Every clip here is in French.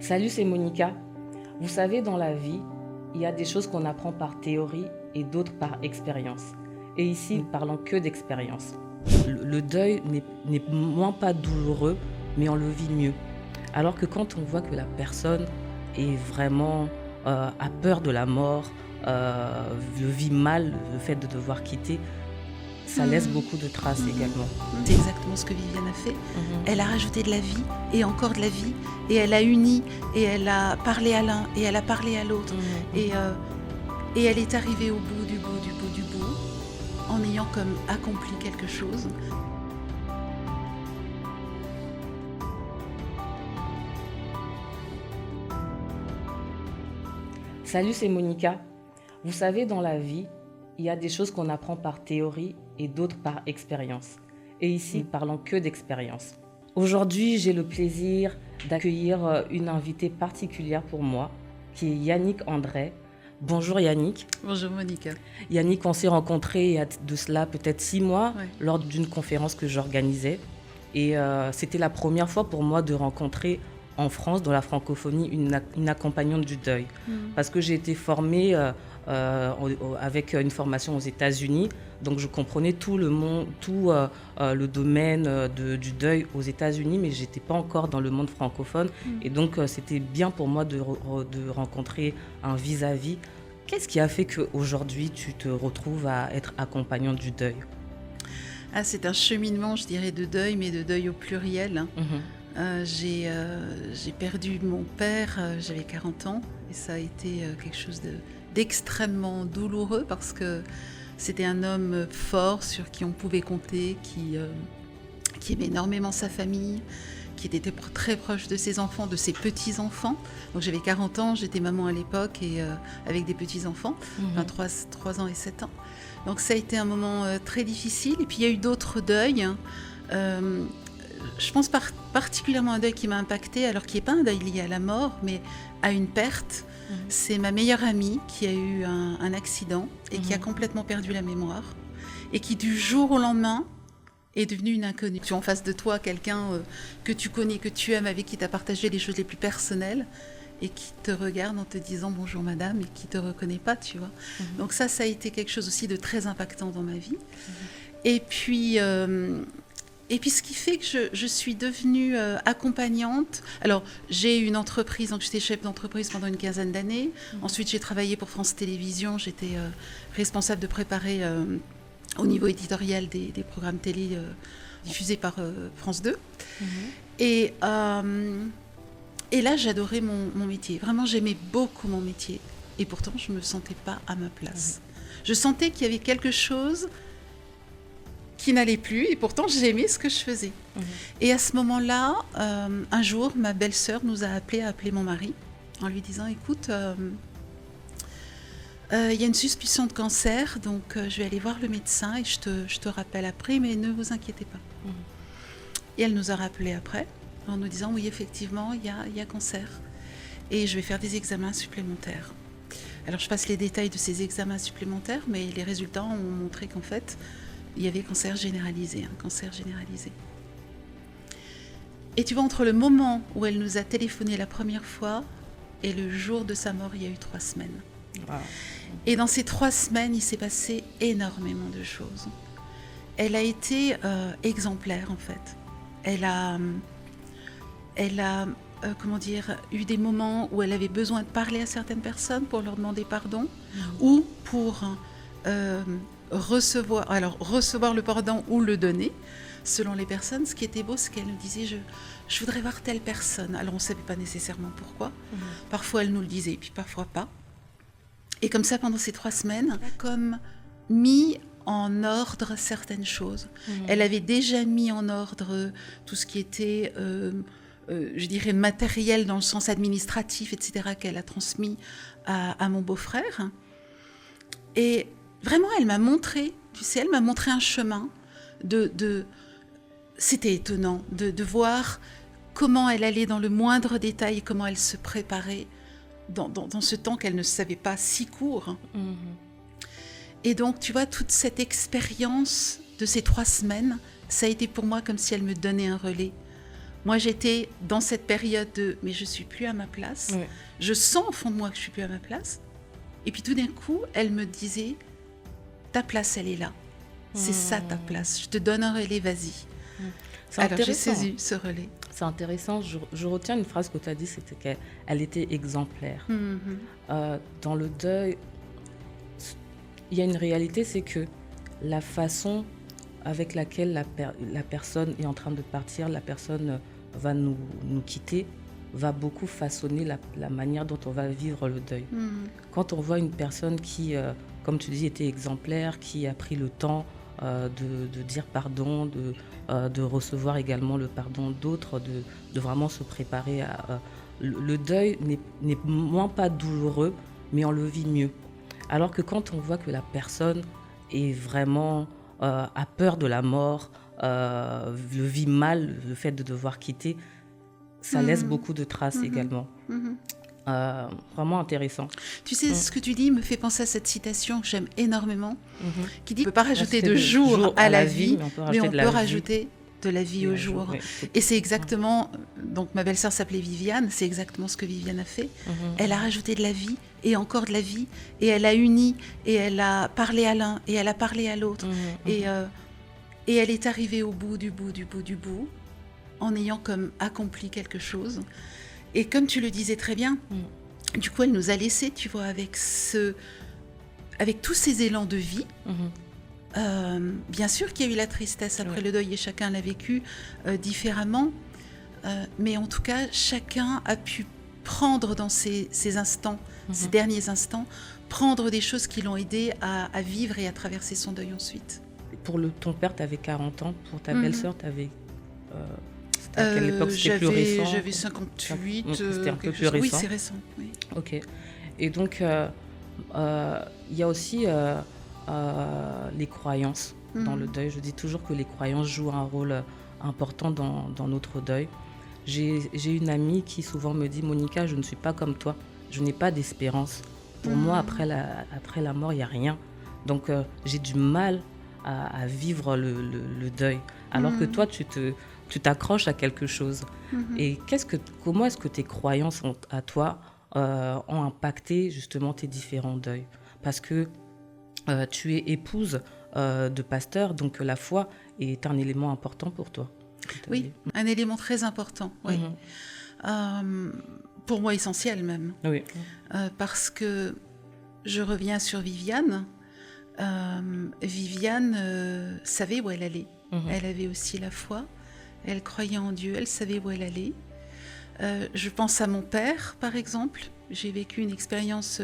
Salut, c'est Monica. Vous savez, dans la vie, il y a des choses qu'on apprend par théorie et d'autres par expérience. Et ici, parlons que d'expérience. Le deuil n'est moins pas douloureux, mais on le vit mieux. Alors que quand on voit que la personne est vraiment a peur de la mort, le vit mal, le fait de devoir quitter, ça laisse beaucoup de traces également. C'est exactement ce que Viviane a fait. Mhm. Elle a rajouté de la vie et encore de la vie et elle a uni et elle a parlé à l'un et elle a parlé à l'autre et elle est arrivée au bout du bout du bout du bout en ayant comme accompli quelque chose. Salut, c'est Monica. Vous savez, dans la vie, il y a des choses qu'on apprend par théorie et d'autres par expérience. Et ici, parlons que d'expérience. Aujourd'hui, j'ai le plaisir d'accueillir une invitée particulière pour moi, qui est Yannick André. Bonjour Yannick. Bonjour Monica. Yannick, on s'est rencontrés il y a de cela peut-être 6 mois Ouais. lors d'une conférence que j'organisais. Et c'était la première fois pour moi de rencontrer en France, dans la francophonie, une accompagnante du deuil. Parce que j'ai été formée avec une formation aux États-Unis, donc je comprenais tout le monde, tout le domaine du deuil aux États-Unis, mais j'étais pas encore dans le monde francophone. Et donc c'était bien pour moi de rencontrer un vis-à-vis. Qu'est-ce qui a fait qu'aujourd'hui tu te retrouves à être accompagnante du deuil? C'est un cheminement, je dirais, de deuil, mais de deuil au pluriel. J'ai perdu mon père, j'avais 40 ans, et ça a été quelque chose d'extrêmement douloureux parce que c'était un homme fort sur qui on pouvait compter, qui aimait énormément sa famille, qui était très proche de ses enfants, de ses petits-enfants. Donc j'avais 40 ans, j'étais maman à l'époque et avec des petits-enfants, 3 ans et 7 ans. Donc ça a été un moment très difficile. Et puis il y a eu d'autres deuils. Je pense particulièrement à un deuil qui m'a impactée, alors qui n'est pas un deuil lié à la mort, mais à une perte. C'est ma meilleure amie qui a eu un accident et qui a complètement perdu la mémoire et qui du jour au lendemain est devenue une inconnue. Tu as en face de toi quelqu'un que tu connais, que tu aimes, avec qui tu as partagé les choses les plus personnelles et qui te regarde en te disant bonjour madame et qui ne te reconnaît pas, tu vois. Donc ça a été quelque chose aussi de très impactant dans ma vie. Et puis ce qui fait que je suis devenue accompagnante. Alors, j'ai eu une entreprise, donc j'étais chef d'entreprise pendant une quinzaine d'années. Ensuite, j'ai travaillé pour France Télévisions. J'étais responsable de préparer au niveau éditorial des programmes télé diffusés par France 2. Et là, j'adorais mon métier. Vraiment, j'aimais beaucoup mon métier. Et pourtant, je ne me sentais pas à ma place. Je sentais qu'il y avait quelque chose qui n'allait plus, et pourtant j'aimais ce que je faisais. Et à ce moment-là, un jour, ma belle-sœur nous a appelé mon mari, en lui disant, écoute, y a une suspicion de cancer, donc je vais aller voir le médecin et je te rappelle après, mais ne vous inquiétez pas. Et elle nous a rappelé après, en nous disant, oui, effectivement, il y a cancer, et je vais faire des examens supplémentaires. Alors je passe les détails de ces examens supplémentaires, mais les résultats ont montré qu'en fait, il y avait un cancer généralisé. Et tu vois, entre le moment où elle nous a téléphoné la première fois et le jour de sa mort, il y a eu 3 semaines. Wow. Et dans ces 3 semaines, il s'est passé énormément de choses. Elle a été exemplaire, en fait. Elle a eu des moments où elle avait besoin de parler à certaines personnes pour leur demander pardon ou pour recevoir le pardon ou le donner, selon les personnes. Ce qui était beau, c'est qu'elle nous disait je voudrais voir telle personne. Alors on ne savait pas nécessairement pourquoi. Parfois elle nous le disait, puis parfois pas. Et comme ça, pendant ces 3 semaines, elle a comme mis en ordre certaines choses. Elle avait déjà mis en ordre tout ce qui était, je dirais, matériel dans le sens administratif, etc., qu'elle a transmis à mon beau-frère. Et vraiment, elle m'a montré un chemin c'était étonnant de voir comment elle allait dans le moindre détail, comment elle se préparait dans ce temps qu'elle ne savait pas si court. Et donc, tu vois, toute cette expérience de ces 3 semaines, ça a été pour moi comme si elle me donnait un relais Moi, j'étais dans cette période de « mais je suis plus à ma place Oui. ». Je sens au fond de moi que je suis plus à ma place. Et puis tout d'un coup, elle me disait « ta place, elle est là. C'est ça ta place. Je te donne un relais, vas-y. » C'est Alors j'ai intéressant. saisi ce relais. C'est intéressant. Je retiens une phrase que tu as dit, c'était qu'elle était exemplaire. Dans le deuil, il y a une réalité, c'est que la façon avec laquelle la personne est en train de partir, la personne va nous quitter, va beaucoup façonner la manière dont on va vivre le deuil. Quand on voit une personne qui, comme tu dis, était exemplaire, qui a pris le temps de dire pardon, de recevoir également le pardon d'autres, de vraiment se préparer à... le deuil n'est moins pas douloureux, mais on le vit mieux. Alors que quand on voit que la personne est vraiment a peur de la mort, le vit mal, le fait de devoir quitter, ça laisse beaucoup de traces également. Vraiment intéressant. Tu sais, ce que tu dis me fait penser à cette citation que j'aime énormément, qui dit « on ne peut pas rajouter de jours à la vie, mais on peut rajouter de la vie au jour. » Et c'est exactement, donc ma belle-sœur s'appelait Viviane, c'est exactement ce que Viviane a fait. Elle a rajouté de la vie et encore de la vie, et elle a uni, et elle a parlé à l'un, et elle a parlé à l'autre, et elle est arrivée au bout du bout, en ayant comme accompli quelque chose. Et comme tu le disais très bien, du coup elle nous a laissés, tu vois, avec tous ces élans de vie. Bien sûr qu'il y a eu la tristesse après le deuil et chacun l'a vécu différemment, mais en tout cas chacun a pu prendre dans ces instants, ces derniers instants, prendre des choses qui l'ont aidé à vivre et à traverser son deuil ensuite. Pour ton père, tu avais 40 ans, pour ta belle-sœur, tu avais... à quelle époque c'était plus récent? J'avais 58. C'était un peu plus récent. Oui, c'est récent. Oui. Ok. Et donc, il y a aussi les croyances dans le deuil. Je dis toujours que les croyances jouent un rôle important dans notre deuil. J'ai une amie qui souvent me dit « Monica, je ne suis pas comme toi. Je n'ai pas d'espérance. Pour moi, après la mort, il n'y a rien. Donc, j'ai du mal à vivre le deuil. Alors que toi, tu t'accroches à quelque chose. Et comment est-ce que tes croyances à toi ont impacté justement tes différents deuils? Parce que tu es épouse de pasteur, donc la foi est un élément important pour toi. Oui, un élément très important, oui. Pour moi essentiel même. Oui. Parce que je reviens sur Viviane. Viviane savait où elle allait. Elle avait aussi la foi. Elle croyait en Dieu, elle savait où elle allait. Je pense à mon père, par exemple. J'ai vécu une expérience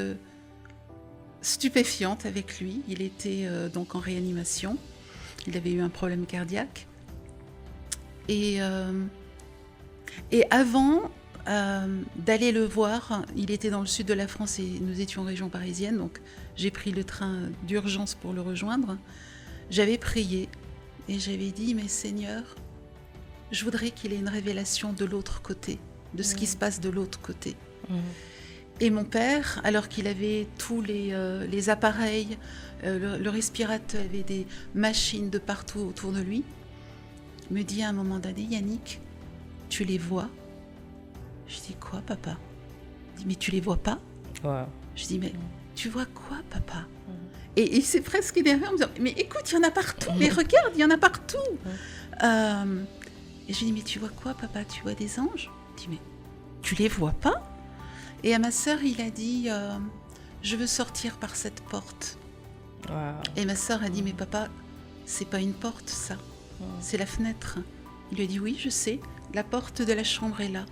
stupéfiante avec lui. Il était donc en réanimation. Il avait eu un problème cardiaque. Et avant d'aller le voir, il était dans le sud de la France et nous étions en région parisienne. Donc j'ai pris le train d'urgence pour le rejoindre. J'avais prié et j'avais dit « Mais Seigneur, je voudrais qu'il ait une révélation de l'autre côté, de ce qui se passe de l'autre côté. » Et mon père, alors qu'il avait tous les appareils, le respirateur, avait des machines de partout autour de lui, me dit à un moment donné « Yannick, tu les vois ?» Je dis « Quoi, papa ?» Il dit « Mais tu les vois pas ?» Je dis « Mais tu vois quoi, papa ?» Et il s'est presque énervé en me disant « Mais écoute, il y en a partout, mais regarde, il y en a partout !» Et je lui dis « Mais tu vois quoi, papa? Tu vois des anges ?» Il dit « Mais tu les vois pas ?» Et à ma sœur, il a dit « Je veux sortir par cette porte. » Et ma sœur a dit « Mais papa, c'est pas une porte, ça. C'est la fenêtre. » Il lui a dit « Oui, je sais, la porte de la chambre est là.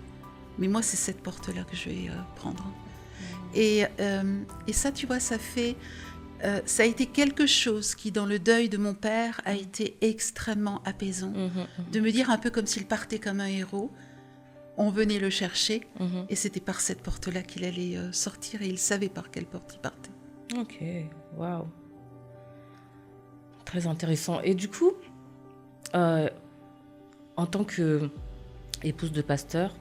Mais moi, c'est cette porte-là que je vais prendre. » Et ça, tu vois, ça a été quelque chose qui, dans le deuil de mon père, a été extrêmement apaisant. De me dire un peu comme s'il partait comme un héros. On venait le chercher et c'était par cette porte-là qu'il allait sortir et il savait par quelle porte il partait. Ok, waouh. Très intéressant. Et du coup, en tant qu'épouse de pasteur,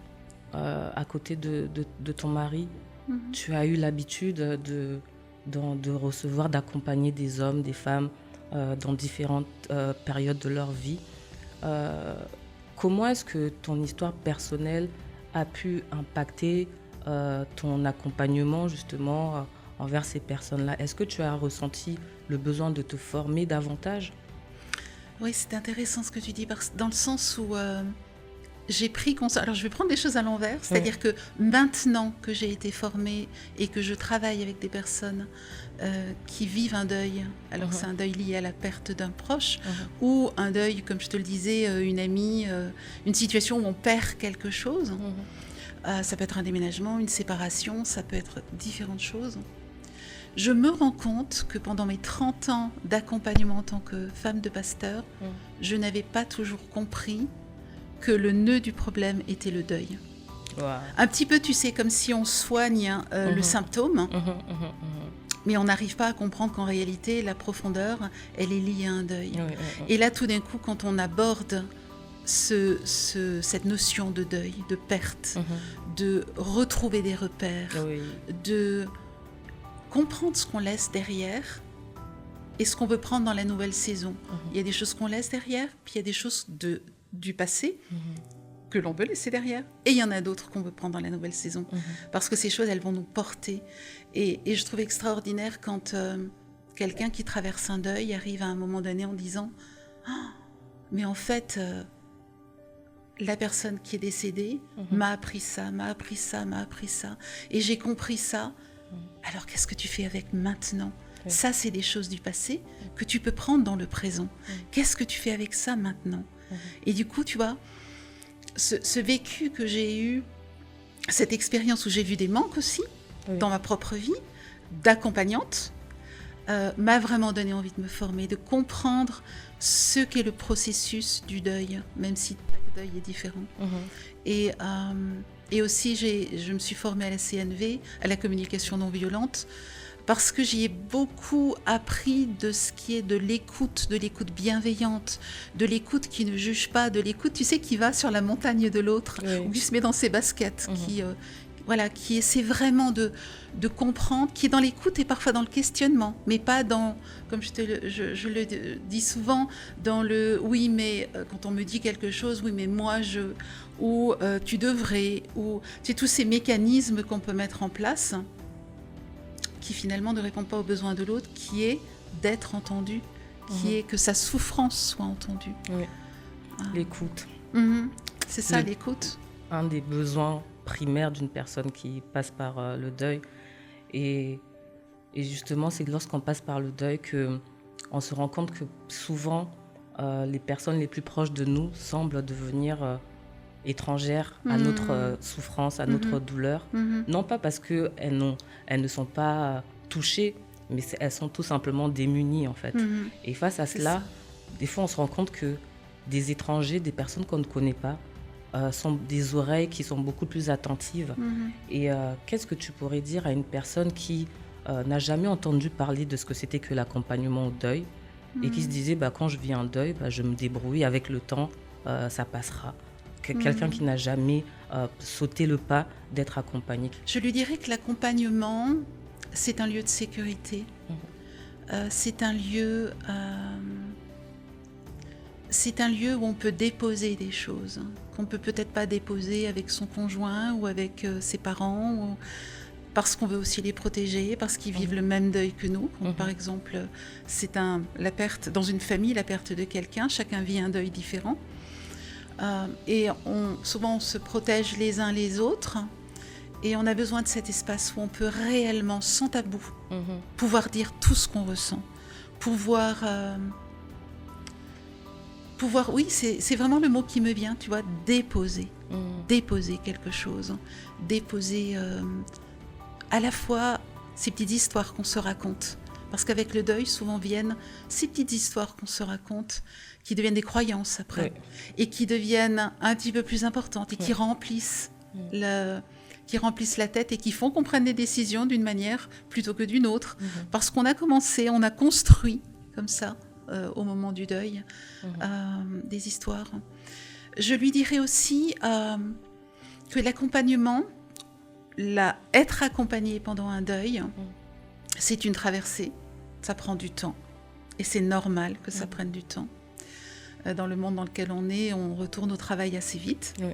à côté de ton mari, tu as eu l'habitude de recevoir, d'accompagner des hommes, des femmes dans différentes périodes de leur vie. comment est-ce que ton histoire personnelle a pu impacter ton accompagnement justement envers ces personnes-là? Est-ce que tu as ressenti le besoin de te former davantage? Oui, c'est intéressant ce que tu dis, dans le sens où j'ai pris conscience. Alors, je vais prendre les choses à l'envers, c'est-à-dire que maintenant que j'ai été formée et que je travaille avec des personnes qui vivent un deuil, alors que c'est un deuil lié à la perte d'un proche, ou un deuil, comme je te le disais, une amie, une situation où on perd quelque chose. Ça peut être un déménagement, une séparation, ça peut être différentes choses. Je me rends compte que pendant mes 30 ans d'accompagnement en tant que femme de pasteur, je n'avais pas toujours compris que le nœud du problème était le deuil. Wow. Un petit peu, tu sais, comme si on soigne le symptôme, mais on n'arrive pas à comprendre qu'en réalité, la profondeur, elle est liée à un deuil. Et là, tout d'un coup, quand on aborde cette notion de deuil, de perte, de retrouver des repères, de comprendre ce qu'on laisse derrière et ce qu'on veut prendre dans la nouvelle saison. Il y a des choses qu'on laisse derrière, puis il y a des choses du passé que l'on veut laisser derrière, et il y en a d'autres qu'on veut prendre dans la nouvelle saison, parce que ces choses, elles vont nous porter. Et je trouve extraordinaire quand quelqu'un qui traverse un deuil arrive à un moment donné en disant « mais en fait, la personne qui est décédée m'a appris ça, et j'ai compris ça. Alors qu'est-ce que tu fais avec maintenant ? Ça, c'est des choses du passé que tu peux prendre dans le présent. Qu'est-ce que tu fais avec ça maintenant ? Et du coup, tu vois, ce vécu que j'ai eu, cette expérience où j'ai vu des manques aussi dans ma propre vie, d'accompagnante, m'a vraiment donné envie de me former, de comprendre ce qu'est le processus du deuil, même si chaque deuil est différent. Et aussi, je me suis formée à la CNV, à la communication non violente, parce que j'y ai beaucoup appris de ce qui est de l'écoute bienveillante, de l'écoute qui ne juge pas, de l'écoute, tu sais, qui va sur la montagne de l'autre, ou qui se met dans ses baskets, qui essaie vraiment de comprendre, qui est dans l'écoute et parfois dans le questionnement, mais pas dans, comme je le dis souvent, dans le « oui, mais quand on me dit quelque chose, oui, mais moi, ou tu devrais », ou tu sais, tous ces mécanismes qu'on peut mettre en place qui finalement ne répondent pas aux besoins de l'autre, qui est d'être entendu, qui est que sa souffrance soit entendue. L'écoute. C'est ça, l'écoute. Un des besoins primaires d'une personne qui passe par le deuil. Et justement, c'est lorsqu'on passe par le deuil qu'on se rend compte que souvent, les personnes les plus proches de nous semblent devenir étrangères à notre souffrance, à notre douleur. Non pas parce qu'elles ne sont pas touchées, mais elles sont tout simplement démunies, en fait. Et face à cela, des fois, on se rend compte que des étrangers, des personnes qu'on ne connaît pas, sont des oreilles qui sont beaucoup plus attentives. Et qu'est-ce que tu pourrais dire à une personne qui n'a jamais entendu parler de ce que c'était que l'accompagnement au deuil et qui se disait, quand je vis un deuil, je me débrouille, avec le temps, ça passera. Quelqu'un qui n'a jamais sauté le pas d'être accompagné. Je lui dirais que l'accompagnement, c'est un lieu de sécurité. C'est un lieu où on peut déposer des choses qu'on peut peut-être pas déposer avec son conjoint ou avec ses parents, parce qu'on veut aussi les protéger, parce qu'ils vivent le même deuil que nous. Par exemple, c'est la perte dans une famille, la perte de quelqu'un. Chacun vit un deuil différent. Et souvent on se protège les uns les autres, et on a besoin de cet espace où on peut réellement, sans tabou, pouvoir dire tout ce qu'on ressent, pouvoir, oui, c'est vraiment le mot qui me vient, tu vois, déposer quelque chose, déposer à la fois ces petites histoires qu'on se raconte, parce qu'avec le deuil, souvent viennent ces petites histoires qu'on se raconte, qui deviennent des croyances après, et qui deviennent un petit peu plus importantes, et qui remplissent la tête, et qui font qu'on prenne des décisions d'une manière plutôt que d'une autre, parce qu'on a construit comme ça, au moment du deuil, des histoires. Je lui dirais aussi que l'accompagnement, être accompagné pendant un deuil, c'est une traversée, ça prend du temps, et c'est normal que ça prenne du temps. Dans le monde dans lequel on est, on retourne au travail assez vite. Oui.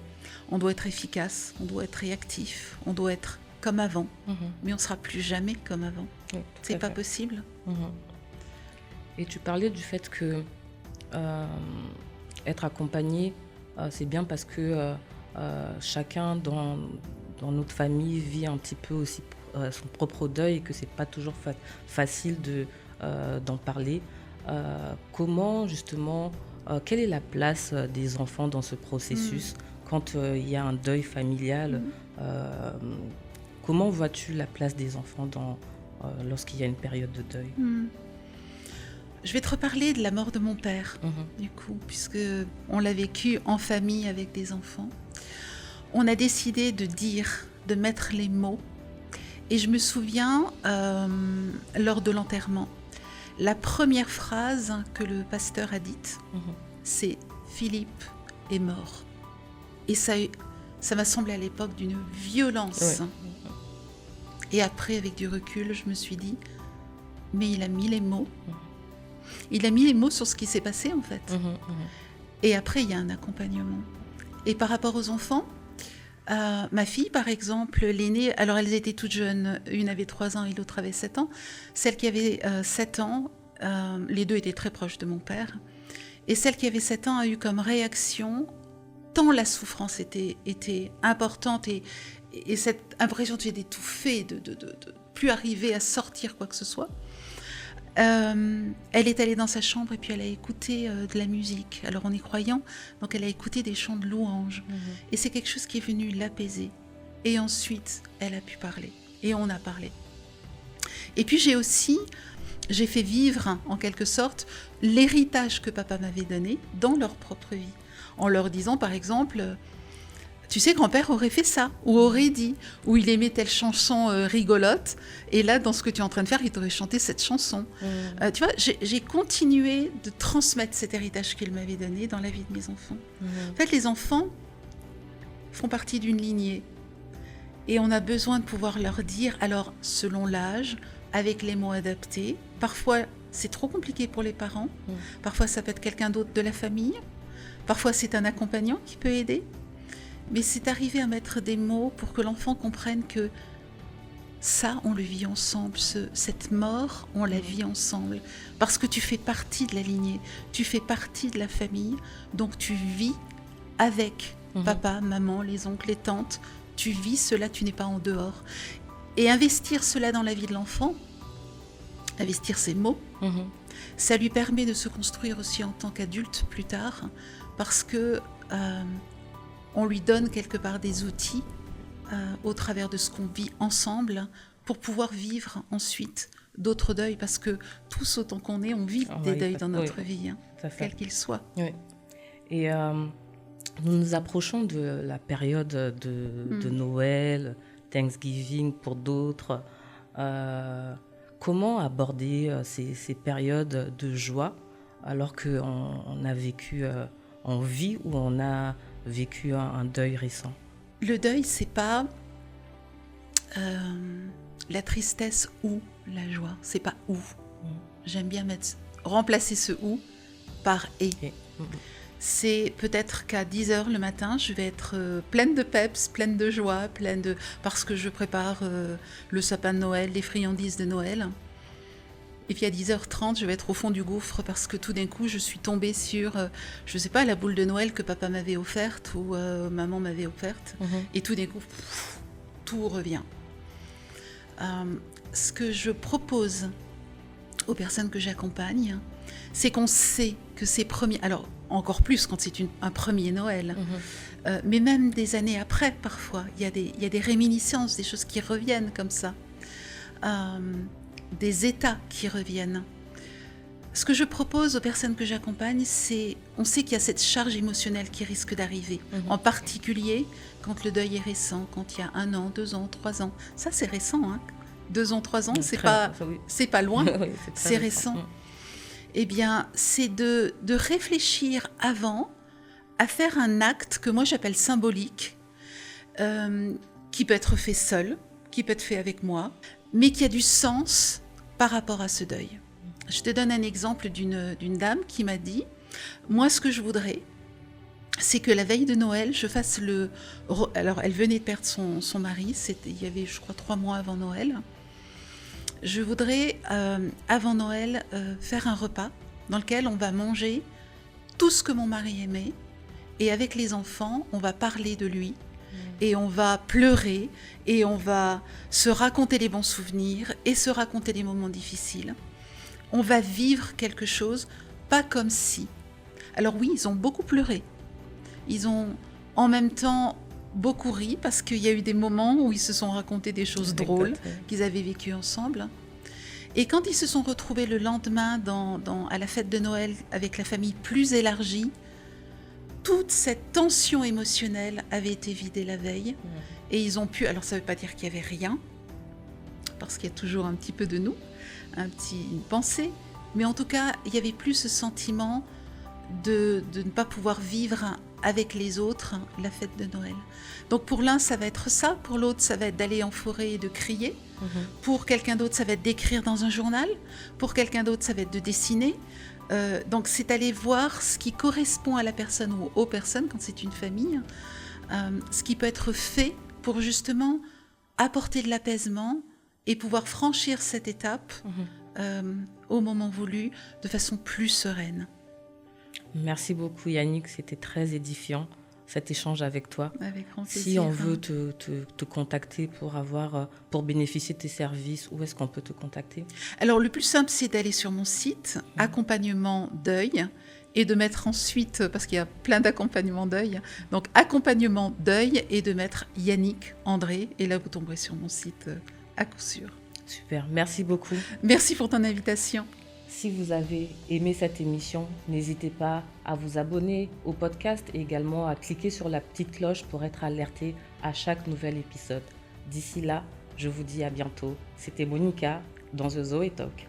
On doit être efficace, on doit être réactif, on doit être comme avant, mais on ne sera plus jamais comme avant. Oui, c'est pas possible. Et tu parlais du fait que être accompagné, c'est bien parce que chacun dans notre famille vit un petit peu aussi son propre deuil et que c'est pas toujours facile d'en parler. Comment justement, quelle est la place des enfants dans ce processus quand il y a un deuil familial? Comment vois-tu la place des enfants lorsqu'il y a une période de deuil? Je vais te reparler de la mort de mon père, du coup, puisque on l'a vécu en famille avec des enfants. On a décidé de mettre les mots. Et je me souviens, lors de l'enterrement, la première phrase que le pasteur a dite, c'est « Philippe est mort ». Et ça m'a semblé à l'époque d'une violence. Ouais. Et après, avec du recul, je me suis dit, mais il a mis les mots. Il a mis les mots sur ce qui s'est passé, en fait. Et après, il y a un accompagnement. Et par rapport aux enfants, ma fille, par exemple, l'aînée, alors elles étaient toutes jeunes, une avait 3 ans et l'autre avait 7 ans. Celle qui avait 7 ans, les deux étaient très proches de mon père. Et celle qui avait 7 ans a eu comme réaction, tant la souffrance était importante et cette impression d'étouffer, de plus arriver à sortir quoi que ce soit. Elle est allée dans sa chambre et puis elle a écouté de la musique. Alors on est croyant, donc elle a écouté des chants de louanges. Et c'est quelque chose qui est venu l'apaiser. Et ensuite, elle a pu parler. Et on a parlé. Et puis j'ai fait vivre, en quelque sorte, l'héritage que papa m'avait donné dans leur propre vie. En leur disant, par exemple, tu sais, grand-père aurait fait ça, ou aurait dit, ou il aimait telle chanson rigolote, et là, dans ce que tu es en train de faire, il t'aurait chanté cette chanson. Tu vois, j'ai continué de transmettre cet héritage qu'il m'avait donné dans la vie de mes enfants. En fait, les enfants font partie d'une lignée, et on a besoin de pouvoir leur dire, alors, selon l'âge, avec les mots adaptés, parfois, c'est trop compliqué pour les parents, parfois, ça peut être quelqu'un d'autre de la famille, parfois, c'est un accompagnant qui peut aider. Mais c'est arriver à mettre des mots pour que l'enfant comprenne que ça, on le vit ensemble. Cette mort, on la vit ensemble. Parce que tu fais partie de la lignée, tu fais partie de la famille, donc tu vis avec papa, maman, les oncles, les tantes. Tu vis cela, tu n'es pas en dehors. Et investir cela dans la vie de l'enfant, investir ces mots, ça lui permet de se construire aussi en tant qu'adulte plus tard, parce que on lui donne quelque part des outils au travers de ce qu'on vit ensemble pour pouvoir vivre ensuite d'autres deuils, parce que tous autant qu'on est, on vit des deuils dans notre vie, quel qu'il soit. Oui. Et nous nous approchons de la période de Noël, Thanksgiving pour d'autres. Comment aborder ces périodes de joie alors qu'on a vécu en vie ou on a vécu un deuil récent? Le deuil, c'est pas la tristesse ou la joie. C'est pas ou. J'aime bien remplacer ce ou par et. C'est peut-être qu'à 10h le matin, je vais être pleine de peps, pleine de joie, parce que je prépare le sapin de Noël, les friandises de Noël. Et puis à 10h30, je vais être au fond du gouffre parce que tout d'un coup, je suis tombée sur, je ne sais pas, la boule de Noël que papa m'avait offerte ou maman m'avait offerte. Et tout d'un coup, tout revient. Ce que je propose aux personnes que j'accompagne, c'est qu'on sait que ces premiers... Alors, encore plus quand c'est un premier Noël, mais même des années après, parfois, il y a des réminiscences, des choses qui reviennent comme ça. Des états qui reviennent. Ce que je propose aux personnes que j'accompagne, c'est, on sait qu'il y a cette charge émotionnelle qui risque d'arriver, en particulier quand le deuil est récent, quand il y a 1 an, 2 ans, 3 ans. Ça, c'est récent, 2 ans, 3 ans, c'est pas loin, oui, c'est récent. Eh bien, c'est de réfléchir avant à faire un acte que moi j'appelle symbolique, qui peut être fait seul, qui peut être fait avec moi, mais qui a du sens par rapport à ce deuil. Je te donne un exemple d'une dame qui m'a dit Moi, ce que je voudrais, c'est que la veille de Noël, je fasse le... Alors, elle venait de perdre son mari, il y avait, je crois, 3 mois avant Noël. Je voudrais, avant Noël, faire un repas dans lequel on va manger tout ce que mon mari aimait. Et avec les enfants, on va parler de lui. Et on va pleurer. Et on va se raconter les bons souvenirs. Et se raconter les moments difficiles. On va vivre quelque chose, pas comme si. Alors oui, ils ont beaucoup pleuré. Ils ont en même temps beaucoup ri parce qu'il y a eu des moments où ils se sont racontés des choses drôles qu'ils avaient vécues ensemble. Et quand ils se sont retrouvés le lendemain à la fête de Noël avec la famille plus élargie, toute cette tension émotionnelle avait été vidée la veille. Et ils ont pu, alors ça ne veut pas dire qu'il n'y avait rien, parce qu'il y a toujours un petit peu de nous, une pensée, mais en tout cas, il n'y avait plus ce sentiment de ne pas pouvoir vivre avec les autres la fête de Noël. Donc pour l'un, ça va être ça. Pour l'autre, ça va être d'aller en forêt et de crier. Pour quelqu'un d'autre, ça va être d'écrire dans un journal. Pour quelqu'un d'autre, ça va être de dessiner. Donc c'est aller voir ce qui correspond à la personne ou aux personnes, quand c'est une famille, ce qui peut être fait pour justement apporter de l'apaisement et pouvoir franchir cette étape au moment voulu de façon plus sereine. Merci beaucoup Yannick, c'était très édifiant cet échange avec toi. Avec grand plaisir. Si on veut te contacter pour bénéficier de tes services, où est-ce qu'on peut te contacter? Alors le plus simple, c'est d'aller sur mon site accompagnement deuil et de mettre ensuite, parce qu'il y a plein d'accompagnements deuil, donc accompagnement deuil et de mettre Yannick André, et là vous tomberez sur mon site à coup sûr. Super, merci beaucoup. Merci pour ton invitation. Si vous avez aimé cette émission, n'hésitez pas à vous abonner au podcast et également à cliquer sur la petite cloche pour être alerté à chaque nouvel épisode. D'ici là, je vous dis à bientôt. C'était Monica dans The Zoé Talk.